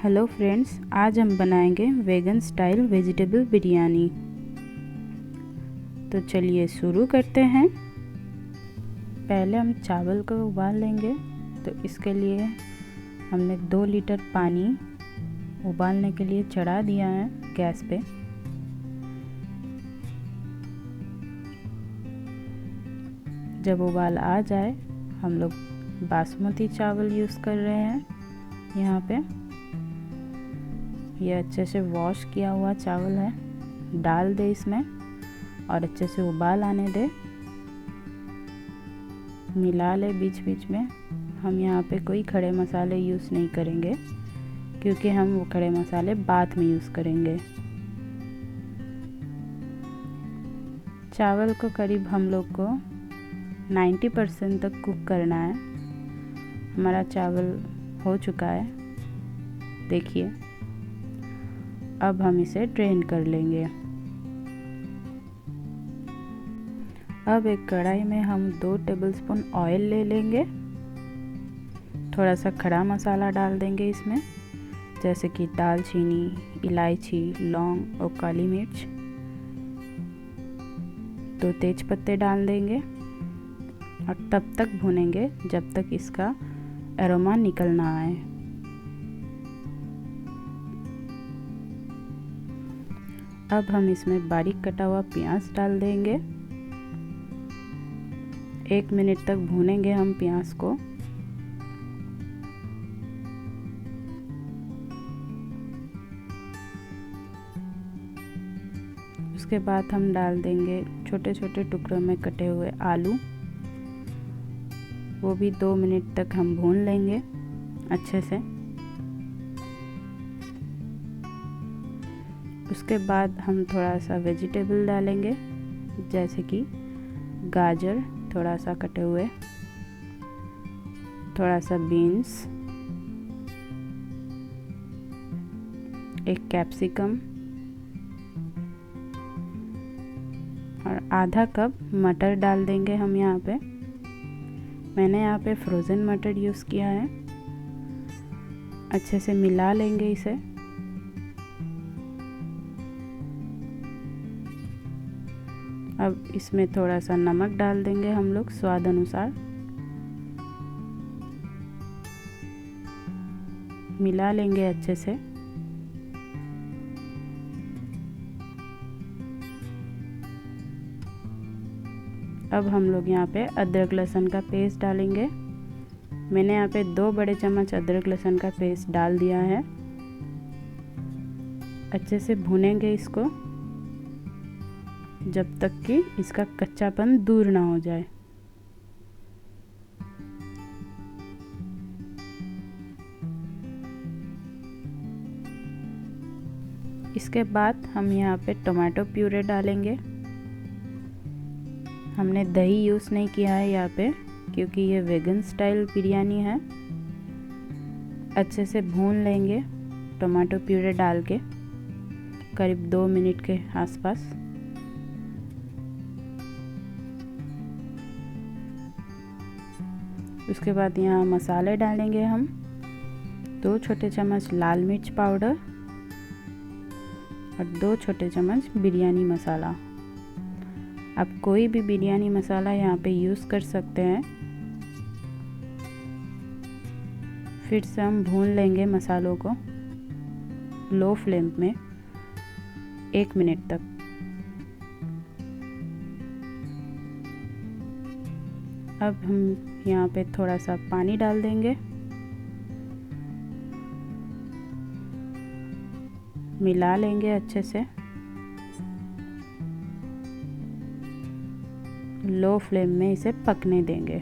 Hello friends, आज हम बनाएंगे वेगन स्टाइल वेजिटेबल बिरयानी। तो चलिए शुरू करते हैं। पहले हम चावल को उबाल लेंगे। तो इसके लिए हमने 2 लीटर पानी उबालने के लिए चढ़ा दिया है गैस पे। जब उबाल आ जाए, हम लोग बासमती चावल यूज़ कर रहे हैं। यहाँ पे ये अच्छे से वॉश किया हुआ चावल है, डाल दे इसमें और अच्छे से उबाल आने दे। मिला ले बीच बीच में। हम यहाँ पे कोई खड़े मसाले यूज़ नहीं करेंगे, क्योंकि हम वो खड़े मसाले बाद में यूज़ करेंगे। चावल को करीब हम लोग को 90% तक कुक करना है। हमारा चावल हो चुका है, देखिए। अब हम इसे ड्रेन कर लेंगे। अब एक कढ़ाई में हम 2 टेबलस्पून ऑयल ले लेंगे। थोड़ा सा खड़ा मसाला डाल देंगे इसमें, जैसे कि दालचीनी, इलायची, लौंग और काली मिर्च। 2 तेज पत्ते डाल देंगे और तब तक भूनेंगे जब तक इसका एरोमा निकल ना आए। अब हम इसमें बारीक कटा हुआ प्याज डाल देंगे। 1 मिनट तक भूनेंगे हम प्याज को। उसके बाद हम डाल देंगे छोटे छोटे टुकड़ों में कटे हुए आलू। वो भी 2 मिनट तक हम भून लेंगे अच्छे से। उसके बाद हम थोड़ा सा वेजिटेबल डालेंगे, जैसे कि गाजर थोड़ा सा कटे हुए, थोड़ा सा बीन्स, एक कैप्सिकम और आधा कप मटर डाल देंगे हम यहाँ पे। मैंने यहाँ पे फ्रोज़न मटर यूज़ किया है। अच्छे से मिला लेंगे इसे। अब इसमें थोड़ा सा नमक डाल देंगे हम लोग स्वाद अनुसार। मिला लेंगे अच्छे से। अब हम लोग यहाँ पे अदरक लहसुन का पेस्ट डालेंगे। मैंने यहाँ पे 2 बड़े चम्मच अदरक लहसुन का पेस्ट डाल दिया है। अच्छे से भूनेंगे इसको जब तक कि इसका कच्चापन दूर ना हो जाए। इसके बाद हम यहाँ पे टोमेटो प्यूरे डालेंगे। हमने दही यूज़ नहीं किया है यहाँ पे, क्योंकि ये वेगन स्टाइल बिरयानी है। अच्छे से भून लेंगे टोमेटो प्यूरे डाल के, करीब 2 मिनट के आसपास। उसके बाद यहाँ मसाले डालेंगे हम। 2 छोटे चम्मच लाल मिर्च पाउडर और 2 छोटे चम्मच बिरयानी मसाला। आप कोई भी बिरयानी मसाला यहाँ पे यूज़ कर सकते हैं। फिर से हम भून लेंगे मसालों को लो फ्लेम में 1 मिनट तक। अब हम यहाँ पे थोड़ा सा पानी डाल देंगे। मिला लेंगे अच्छे से। लो फ्लेम में इसे पकने देंगे।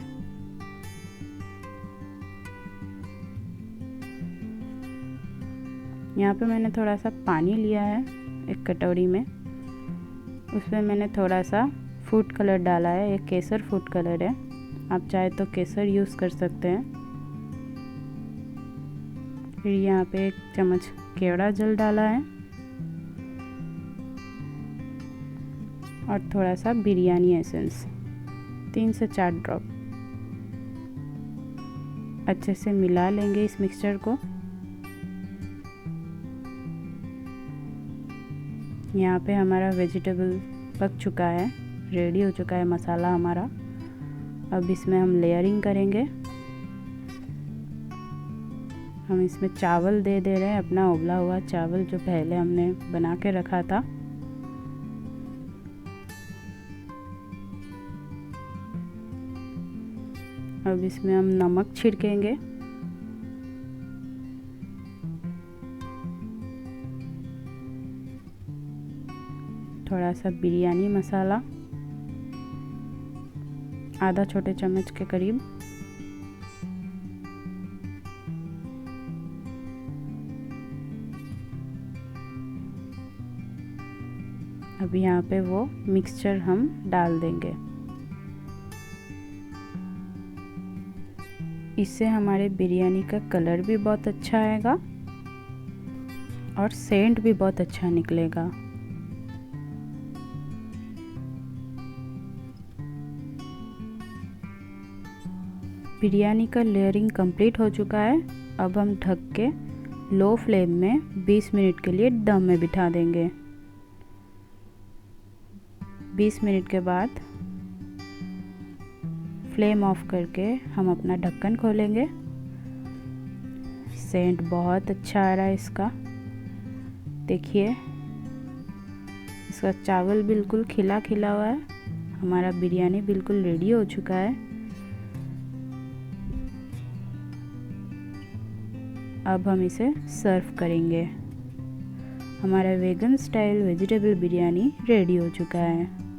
यहाँ पे मैंने थोड़ा सा पानी लिया है एक कटोरी में। उसमें मैंने थोड़ा सा फूड कलर डाला है। एक केसर फूड कलर है, आप चाहे तो केसर यूज़ कर सकते हैं। फिर यहाँ पे 1 चम्मच केवड़ा जल डाला है और थोड़ा सा बिरयानी एसेंस 3 से 4 ड्रॉप। अच्छे से मिला लेंगे इस मिक्सचर को। यहाँ पे हमारा वेजिटेबल पक चुका है, रेडी हो चुका है मसाला हमारा। अब इसमें हम लेयरिंग करेंगे। हम इसमें चावल दे रहे हैं, अपना उबला हुआ चावल जो पहले हमने बना के रखा था। अब इसमें हम नमक छिड़केंगे। थोड़ा सा बिरयानी मसाला, आधा छोटे चम्मच के करीब। अब यहाँ पे वो मिक्सचर हम डाल देंगे। इससे हमारे बिरयानी का कलर भी बहुत अच्छा आएगा और सेंट भी बहुत अच्छा निकलेगा। बिरयानी का लेयरिंग कंप्लीट हो चुका है। अब हम ढक के लो फ्लेम में 20 मिनट के लिए दम में बिठा देंगे। 20 मिनट के बाद फ्लेम ऑफ करके हम अपना ढक्कन खोलेंगे। सेंट बहुत अच्छा आ रहा है इसका, देखिए इसका चावल बिल्कुल खिला खिला हुआ है। हमारा बिरयानी बिल्कुल रेडी हो चुका है। अब हम इसे सर्व करेंगे। हमारा vegan style vegetable biryani ready हो चुका है।